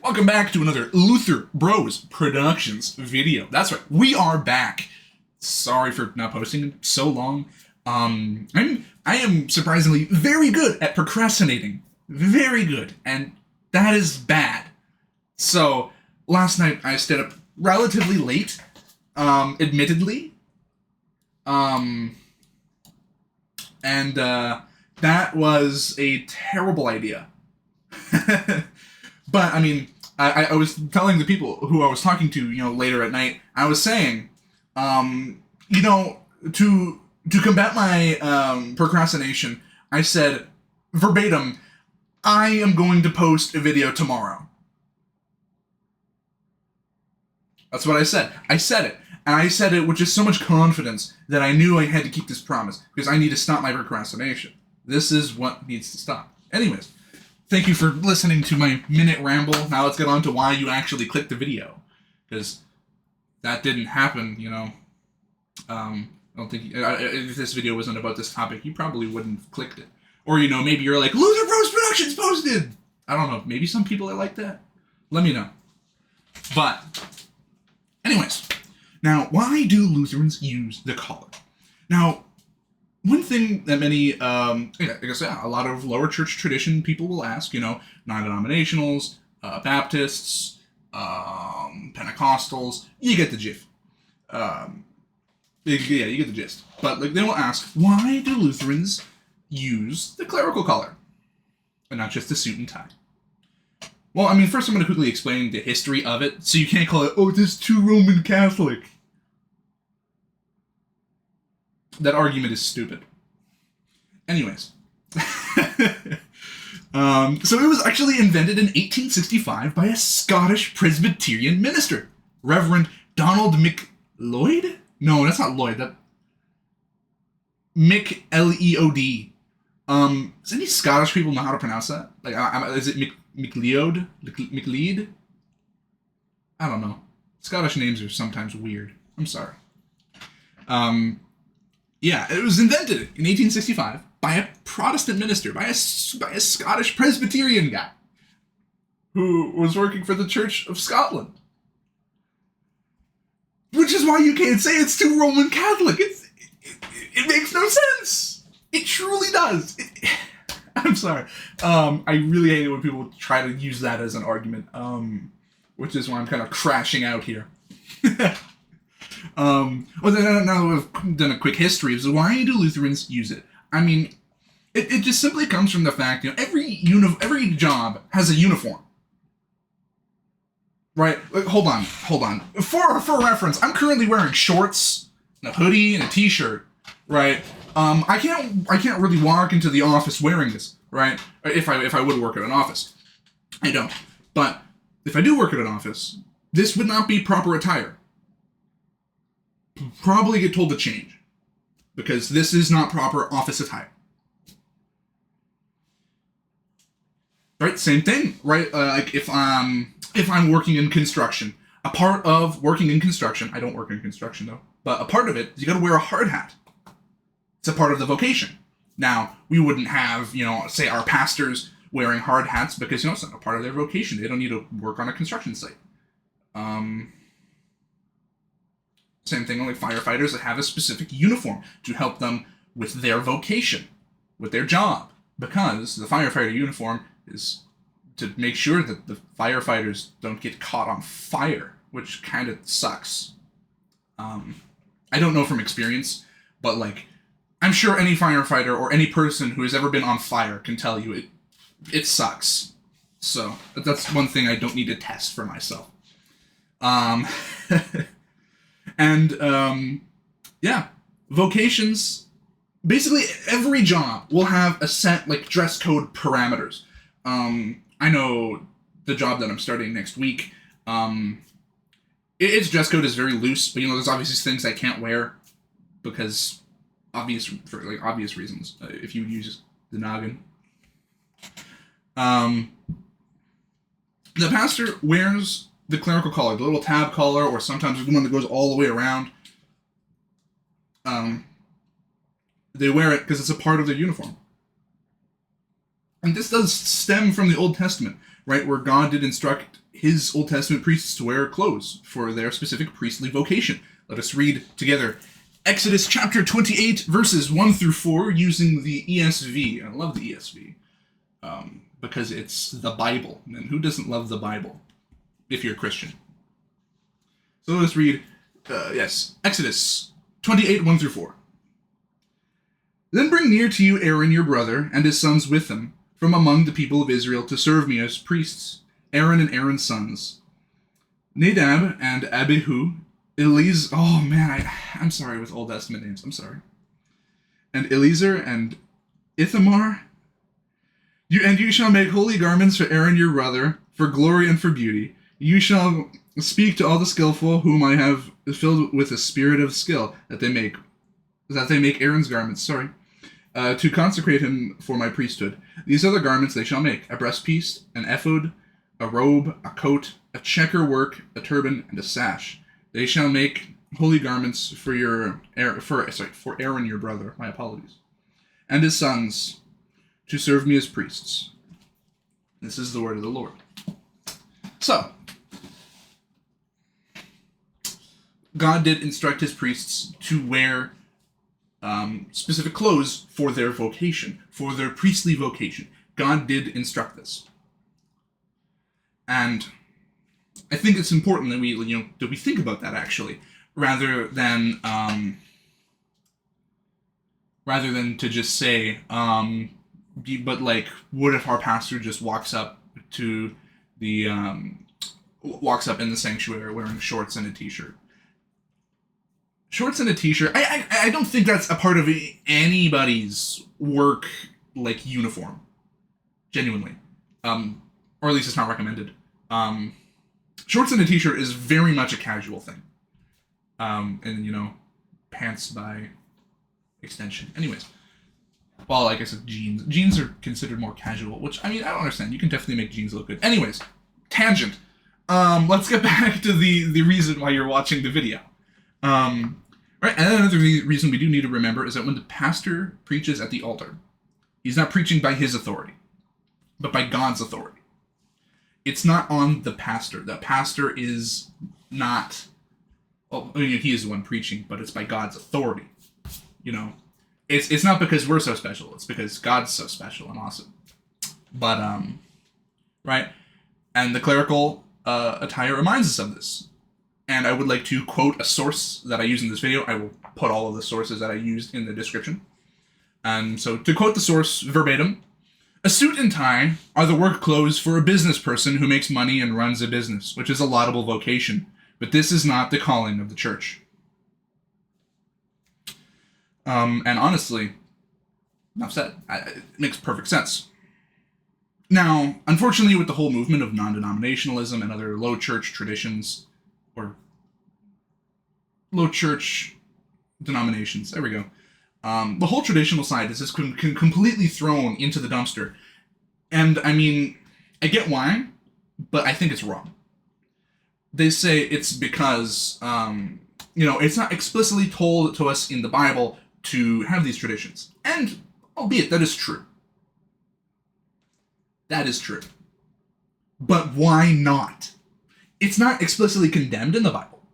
Welcome back to another Luther Bros Productions video. That's right, we are back. Sorry for not posting in so long. I am surprisingly very good at procrastinating. Very good, and that is bad. So, last night I stayed up relatively late, admittedly. That was a terrible idea. But, I mean, I was telling the people who I was talking to, later at night, I was saying, to combat my procrastination, I said, verbatim, I am going to post a video tomorrow. That's what I said. I said it. And I said it with just so much confidence that I knew I had to keep this promise, because I need to stop my procrastination. This is what needs to stop. Anyways. Thank you for listening to my minute ramble. Now let's get on to why you actually clicked the video. Because that didn't happen, I don't think... if this video wasn't about this topic, you probably wouldn't have clicked it. Or, maybe you're like, Luther Bros Productions posted! I don't know. Maybe some people are like that. Let me know. But, anyways. Now, why do Lutherans use the collar? Now, one thing that many, like I said, a lot of lower church tradition people will ask, non-denominationals, Baptists, Pentecostals, you get the gist. You get the gist. But they will ask, why do Lutherans use the clerical collar? And not just the suit and tie. Well, first I'm going to quickly explain the history of it, so you can't call it, oh, this is too Roman Catholic. That argument is stupid. Anyways. So it was actually invented in 1865 by a Scottish Presbyterian minister, Reverend Donald McLeod? No, that's not Lloyd. That Leod. Does any Scottish people know how to pronounce that? Is it McLeod? McLeod? I don't know. Scottish names are sometimes weird. I'm sorry. Yeah, it was invented in 1865 by a Protestant minister, by a Scottish Presbyterian guy who was working for the Church of Scotland. Which is why you can't say it's too Roman Catholic. It makes no sense. It truly does. I'm sorry. I really hate it when people try to use that as an argument, which is why I'm kind of crashing out here. Now that we've done a quick history of why do Lutherans use it? It just simply comes from the fact, every job has a uniform. Right? Hold on. For reference, I'm currently wearing shorts, and a hoodie, and a t-shirt, right? I can't really walk into the office wearing this, right? If I would work at an office. I don't. But if I do work at an office, this would not be proper attire. Probably get told to change, because this is not proper office attire. Right, same thing, right? If I'm working in construction, a part of working in construction, I don't work in construction though, but a part of it is you got to wear a hard hat. It's a part of the vocation. Now, we wouldn't have, say our pastors wearing hard hats because it's not a part of their vocation. They don't need to work on a construction site. Same thing, only firefighters that have a specific uniform to help them with their vocation, with their job. Because the firefighter uniform is to make sure that the firefighters don't get caught on fire, which kind of sucks. I don't know from experience, but I'm sure any firefighter or any person who has ever been on fire can tell you it sucks. So that's one thing I don't need to test for myself. Vocations, basically every job will have a set, dress code parameters. I know the job that I'm starting next week, its dress code is very loose, but, there's obviously things I can't wear because for obvious reasons, if you use the noggin. The pastor wears the clerical collar, the little tab collar, or sometimes the one that goes all the way around. They wear it because it's a part of their uniform. And this does stem from the Old Testament, right? Where God did instruct his Old Testament priests to wear clothes for their specific priestly vocation. Let us read together Exodus chapter 28, verses 1 through 4, using the ESV. I love the ESV, because it's the Bible. And who doesn't love the Bible, if you're a Christian? So let us read, Exodus 28, 1 through 4. Then bring near to you Aaron your brother, and his sons with him, from among the people of Israel, to serve me as priests, Aaron and Aaron's sons, Nadab and Abihu, I'm sorry with Old Testament names, I'm sorry. And Eleazar and Ithamar. You shall make holy garments for Aaron your brother, for glory and for beauty. You shall speak to all the skillful whom I have filled with a spirit of skill, that they make Aaron's garments, to consecrate him for my priesthood. These are the garments they shall make: a breastpiece, an ephod, a robe, a coat, a checker work, a turban, and a sash. They shall make holy garments for Aaron your brother, my apologies, and his sons, to serve me as priests. This is the word of the Lord. So, God did instruct his priests to wear specific clothes for their vocation, for their priestly vocation. God did instruct this. And I think it's important that we think about that, actually, rather than to just say, but like, what if our pastor just walks up in the sanctuary wearing shorts and a t-shirt? Shorts and a t-shirt. I don't think that's a part of anybody's work, like, uniform. Genuinely. Or at least it's not recommended. Shorts and a t-shirt is very much a casual thing. And, pants by extension. Anyways. Well, like I said, jeans. Jeans are considered more casual, which, I don't understand. You can definitely make jeans look good. Anyways. Tangent. Let's get back to the reason why you're watching the video. Right, and another reason we do need to remember is that when the pastor preaches at the altar, he's not preaching by his authority, but by God's authority. It's not on the pastor. The pastor is not, he is the one preaching, but it's by God's authority. It's not because we're so special, it's because God's so special and awesome. But, right, and the clerical attire reminds us of this. And I would like to quote a source that I use in this video. I will put all of the sources that I used in the description. And so, to quote the source verbatim, "A suit and tie are the work clothes for a business person who makes money and runs a business, which is a laudable vocation. But this is not the calling of the church." And honestly, enough said. It makes perfect sense. Now, unfortunately, with the whole movement of non-denominationalism and other low church traditions, or low church denominations, there we go. The whole traditional side is just completely thrown into the dumpster. And, I get why, but I think it's wrong. They say it's because, it's not explicitly told to us in the Bible to have these traditions. And, albeit, that is true. That is true. But why not? It's not explicitly condemned in the Bible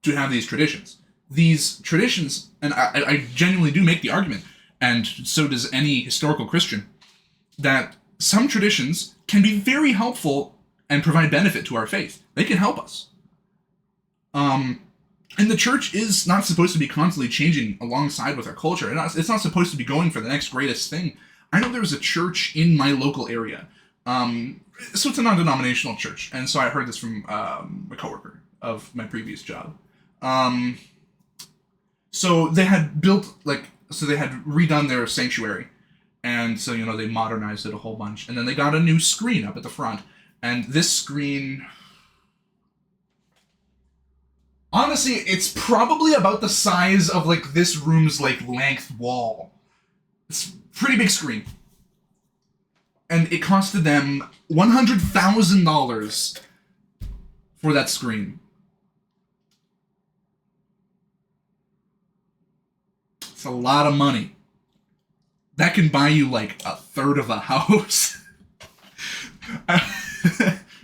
to have these traditions. These traditions, and I genuinely do make the argument, and so does any historical Christian, that some traditions can be very helpful and provide benefit to our faith. They can help us. And the church is not supposed to be constantly changing alongside with our culture. It's not supposed to be going for the next greatest thing. I know there's a church in my local area. So it's a non-denominational church, and so I heard this from a coworker of my previous job. So they had they had redone their sanctuary, and so, they modernized it a whole bunch, and then they got a new screen up at the front, and this screen, honestly, it's probably about the size of, this room's, length wall. It's a pretty big screen. And it costed them $100,000 for that screen. It's a lot of money. That can buy you, a third of a house.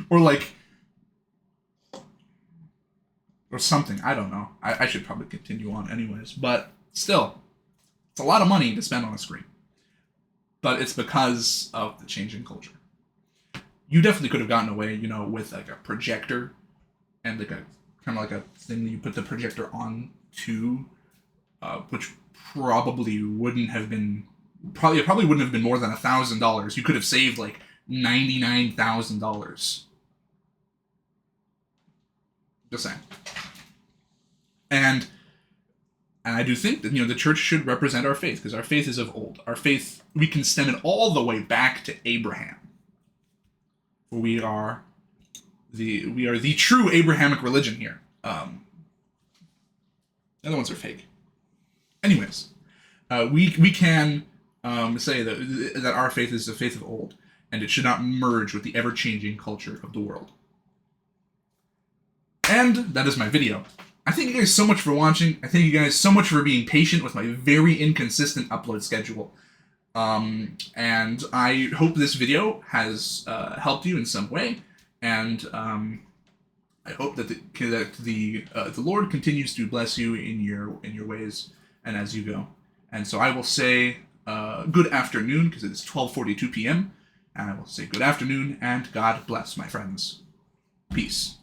Or like, or something. I don't know. I should probably continue on anyways. But still, it's a lot of money to spend on a screen. But it's because of the change in culture. You definitely could have gotten away, you know, with like a projector and like a kind of like a thing that you put the projector on to, which probably wouldn't have been it probably wouldn't have been more than $1,000. You could have saved like $99,000. Just saying. And I do think that, you know, the church should represent our faith, because our faith is of old. Our faith, we can stem it all the way back to Abraham. We are the true Abrahamic religion here. The other ones are fake. Anyways, we can say that our faith is the faith of old, and it should not merge with the ever-changing culture of the world. And that is my video. I thank you guys so much for watching. I thank you guys so much for being patient with my very inconsistent upload schedule. And I hope this video has helped you in some way. And I hope that the Lord continues to bless you in your ways and as you go. And so I will say good afternoon, because it is 12:42 p.m. And I will say good afternoon and God bless, my friends. Peace.